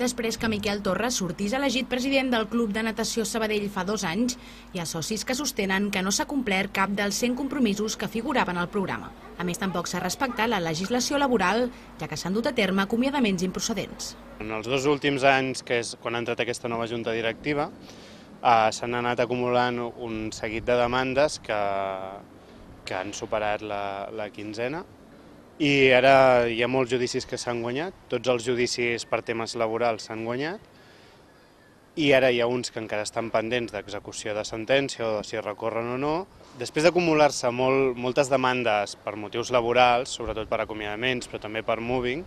Després que Miquel Torres sortís elegit president del Club de Natació Sabadell fa 2 anys, hi ha socis que sostenen que no s'ha complert cap dels 100 compromisos que figuraven al programa. A més, tampoc s'ha respectat la legislació laboral, ja que s'han dut a terme acomiadaments improcedents. En els 2 últims anys, que és quan ha entrat aquesta nova junta directiva, s'han anat acumulant un seguit de demandes que han superat la quinzena. I ara hi ha molts judicis que s'han guanyat, tots els judicis per temes laborals s'han guanyat, i ara hi ha uns que encara estan pendents d'execució de sentència o de si recorren o no. Després d'acumular-se moltes demandes per motius laborals, sobretot per acomiadaments, però també per moving,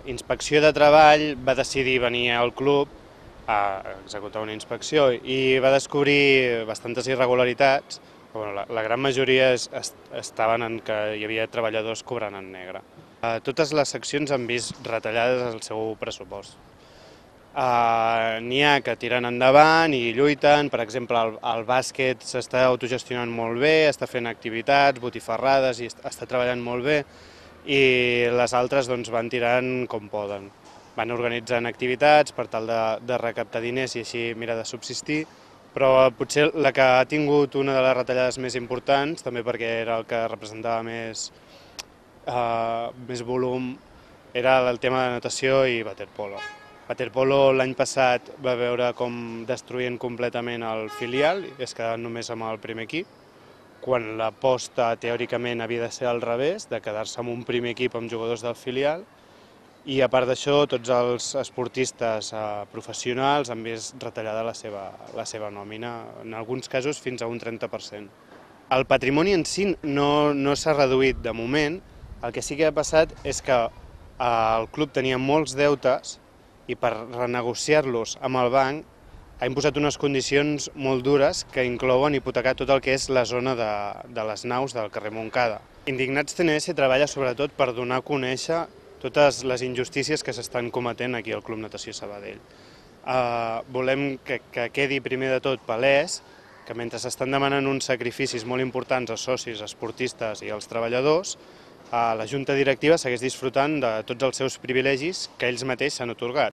Inspecció de Treball va decidir venir al club a executar una inspecció i va descobrir bastantes irregularitats. La gran majoria estaven en que hi havia treballadors cobrant en negre. Totes les seccions han vist retallades el seu pressupost. N'hi ha que tiren endavant i lluiten, per exemple, el bàsquet s'està autogestionant molt bé, està fent activitats, botifarrades i està treballant molt bé, i les altres van tirant com poden. Van organitzant activitats per tal de recaptar diners i així mirar de subsistir, però potser la que ha tingut una de les retallades més importants, també perquè era el que representava més volum, era el tema de natació i waterpolo. Waterpolo l'any passat va veure com destruïen completament el filial i es quedaven només amb el primer equip, quan l'aposta teòricament havia de ser al revés, de quedar-se amb un primer equip amb jugadors del filial, i a part d'això tots els esportistes professionals han vist retallada la seva nòmina, en alguns casos fins a un 30%. El patrimoni en si no s'ha reduït de moment, el que sí que ha passat és que el club tenia molts deutes i per renegociar-los amb el banc ha imposat unes condicions molt dures que inclouen hipotecar tot el que és la zona de les naus del carrer Montcada. Indignats TNS treballa sobretot per donar a conèixer totes les injustícies que s'estan cometent aquí al Club Natació Sabadell. Volem que quedi primer de tot palès que mentre s'estan demanant uns sacrificis molt importants als socis, esportistes i als treballadors, la Junta Directiva segueix disfrutant de tots els seus privilegis que ells mateixos s'han atorgat.